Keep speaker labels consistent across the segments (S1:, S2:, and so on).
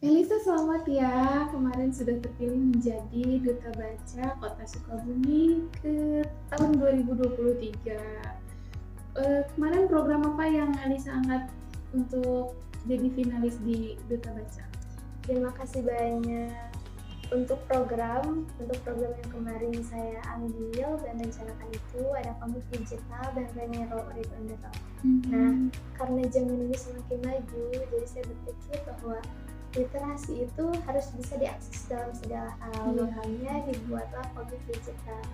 S1: Elisa, selamat ya. Kemarin sudah terpilih menjadi Duta Baca Kota Sukabumi ke tahun 2023. Kemarin program apa yang Elisa angkat untuk jadi finalis di Duta Baca?
S2: Terima kasih banyak untuk program yang kemarin saya ambil dan rencanakan itu ada komik digital dan Renero Read on the Road. Nah, karena zaman ini semakin maju, jadi saya berpikir bahwa literasi itu harus bisa diakses dalam segala hal. Makanya dibuatlah komik digital.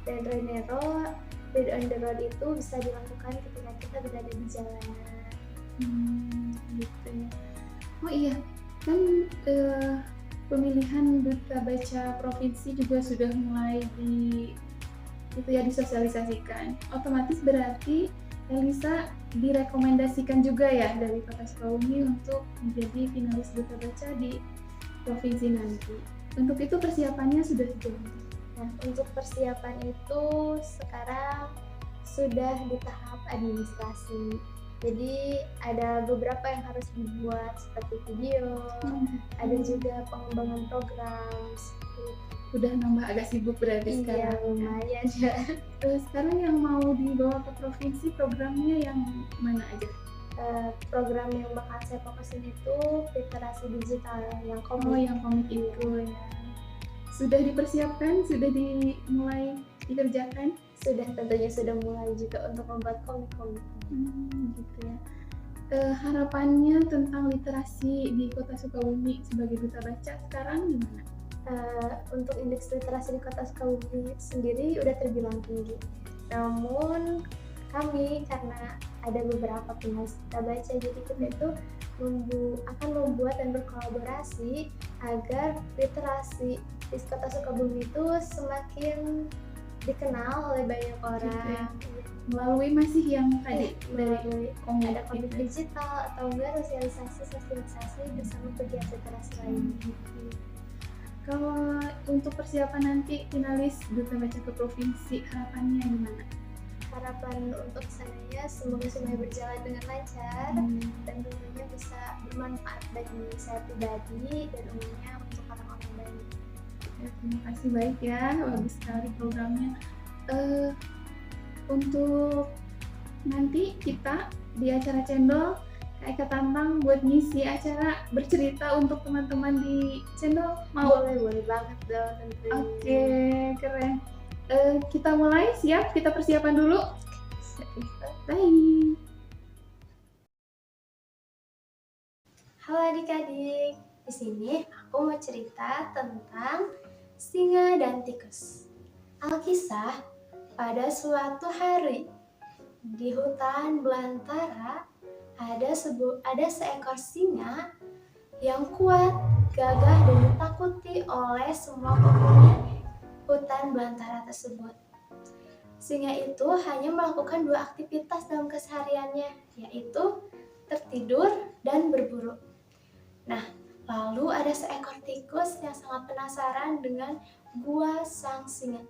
S2: Dan Renero Read on the Road itu bisa dilakukan ketika kita berada di jalanan.
S1: Gitu ya. Oh iya, kan pemilihan Duta Baca Provinsi juga sudah mulai disosialisasikan. Otomatis berarti Elisa direkomendasikan juga ya dari Kota Sukabumi untuk menjadi finalis Duta Baca di provinsi nanti. Untuk itu persiapannya sudah sejauh ini?
S2: Nah, untuk persiapan itu sekarang sudah di tahap administrasi. Jadi ada beberapa yang harus dibuat seperti video, ada juga pengembangan program.
S1: Udah nambah agak sibuk berarti sekarang.
S2: Iya, lumayan ya.
S1: Sekarang yang mau dibawa ke provinsi programnya yang mana aja?
S2: Program yang bakal saya fokusin itu literasi digital yang komik.
S1: Oh, yang komik itu ya. Sudah dipersiapkan, sudah dimulai dikerjakan?
S2: Sudah, tentunya sudah mulai juga untuk membuat komik-komik.
S1: Gitu ya. Harapannya tentang literasi di Kota Sukabumi sebagai Duta Baca sekarang gimana?
S2: Untuk indeks literasi di Kota Sukabumi sendiri udah terbilang tinggi. Namun kami karena ada beberapa finalis Duta Baca, jadi kita itu akan membuat dan berkolaborasi agar literasi di Kota Sukabumi itu semakin dikenal oleh banyak orang.
S1: Melalui masih yang tadi
S2: dari ada komik digital atau enggak sosialisasi bersama pegiat literasi lain.
S1: Kalau untuk persiapan nanti finalis Duta Baca ke provinsi, harapannya gimana?
S2: Harapan untuk kesananya semoga semuanya berjalan dengan lancar dan tentunya bisa bermanfaat bagi saya pribadi dan umumnya untuk orang-orang lain.
S1: Terima kasih, baik ya, bagus sekali programnya. Untuk nanti kita di acara Cendol, Kak Eka tantang buat ngisi acara bercerita untuk teman-teman di Cendol, mau?
S2: Boleh banget dong tentunya.
S1: Oke, keren. Kita mulai, siap? Kita persiapan dulu. Bye.
S2: Halo adik-adik, di sini aku mau cerita tentang singa dan tikus. Alkisah, pada suatu hari di hutan belantara ada seekor singa yang kuat, gagah dan ditakuti oleh semua penghuni hutan belantara tersebut. Singa itu hanya melakukan dua aktivitas dalam kesehariannya, yaitu tertidur dan berburu. Nah, lalu ada seekor tikus yang sangat penasaran dengan gua sang singa.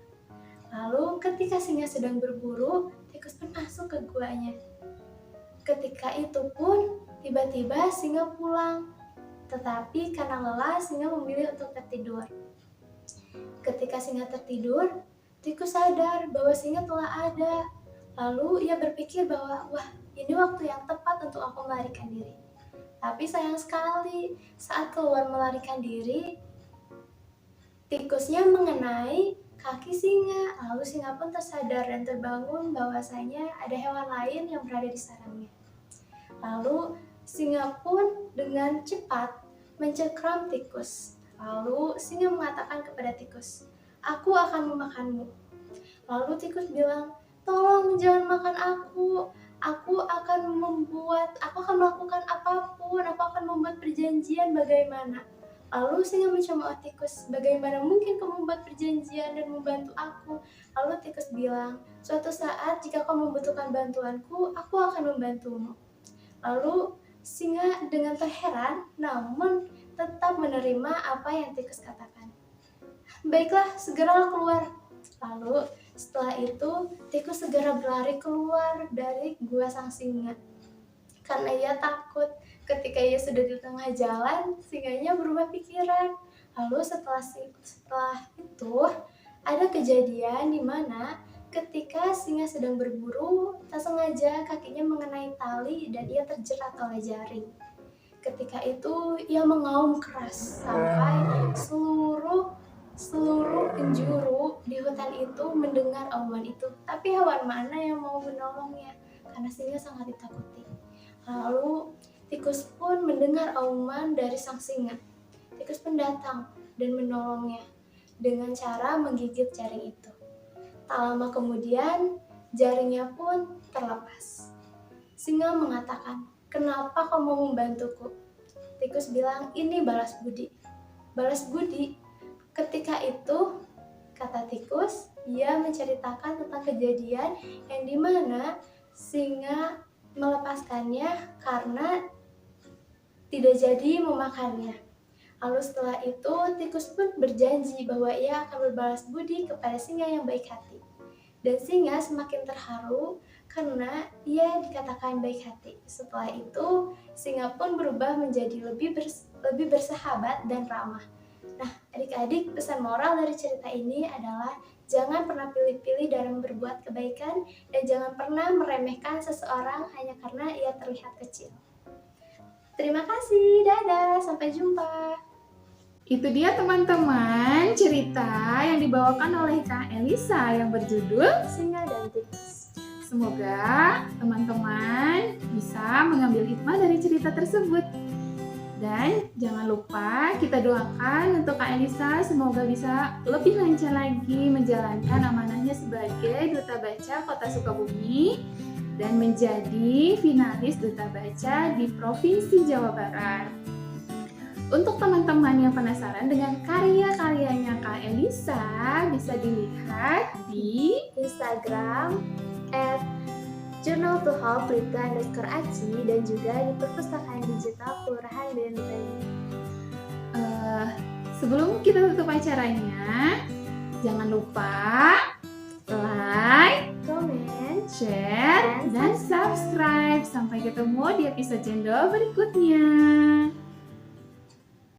S2: Lalu ketika singa sedang berburu, tikus pun masuk ke guanya. Ketika itu pun tiba-tiba singa pulang. Tetapi karena lelah, singa memilih untuk tertidur. Ketika singa tertidur, tikus sadar bahwa singa telah ada. Lalu ia berpikir bahwa, wah, ini waktu yang tepat untuk aku melarikan diri. Tapi sayang sekali, saat keluar melarikan diri, tikusnya mengenai kaki singa. Lalu singa pun tersadar dan terbangun bahwasanya ada hewan lain yang berada di sarangnya. Lalu singa pun dengan cepat mencengkram tikus. Lalu singa mengatakan kepada tikus, "Aku akan memakanmu." Lalu tikus bilang, "Tolong jangan makan aku. Aku akan melakukan apapun. Aku akan membuat perjanjian bagaimana." Lalu singa mencemooh tikus, "Bagaimana mungkin kamu membuat perjanjian dan membantu aku?" Lalu tikus bilang, "Suatu saat jika kau membutuhkan bantuanku, aku akan membantumu." Lalu singa dengan terheran namun tetap menerima apa yang tikus katakan. "Baiklah, segeralah keluar." Lalu setelah itu tikus segera berlari keluar dari gua sang singa karena ia takut Ketika ia sudah di tengah jalan, singanya berubah pikiran. Lalu setelah itu, ada kejadian di mana ketika singa sedang berburu, tak sengaja kakinya mengenai tali dan ia terjerat oleh jaring. Ketika itu ia mengaum keras sampai seluruh penjuru di hutan itu mendengar auman itu. Tapi hewan mana yang mau menolongnya? Karena singa sangat ditakuti. Lalu tikus pun mendengar auman dari sang singa. Tikus pun datang dan menolongnya dengan cara menggigit jaring itu. Tak lama kemudian, jaringnya pun terlepas. Singa mengatakan, "Kenapa kamu membantuku?" Tikus bilang, "Ini balas budi." Balas budi? Ketika itu, kata tikus, ia menceritakan tentang kejadian yang dimana singa melepaskannya karena tidak jadi memakannya. Lalu setelah itu, tikus pun berjanji bahwa ia akan berbalas budi kepada singa yang baik hati. Dan singa semakin terharu karena ia dikatakan baik hati. Setelah itu, singa pun berubah menjadi lebih bersahabat dan ramah. Nah, adik-adik, pesan moral dari cerita ini adalah jangan pernah pilih-pilih dalam berbuat kebaikan dan jangan pernah meremehkan seseorang hanya karena ia terlihat kecil. Terima kasih, dadah, sampai jumpa.
S1: Itu dia teman-teman cerita yang dibawakan oleh Kak Elisa yang berjudul
S2: Singa dan Tikus.
S1: Semoga teman-teman bisa mengambil hikmah dari cerita tersebut. Dan jangan lupa kita doakan untuk Kak Elisa semoga bisa lebih lancar lagi menjalankan amanahnya sebagai Duta Baca Kota Sukabumi dan menjadi finalis Duta Baca di Provinsi Jawa Barat. Untuk teman-teman yang penasaran dengan karya-karyanya Kak Elisa, bisa dilihat di
S2: Instagram @journal2hope_aci dan juga di Perpustakaan Digital Kelurahan Benteng.
S1: Sebelum kita tutup acaranya, jangan lupa like,
S2: Comment,
S1: share, dan subscribe. Sampai ketemu di episode Jendol berikutnya.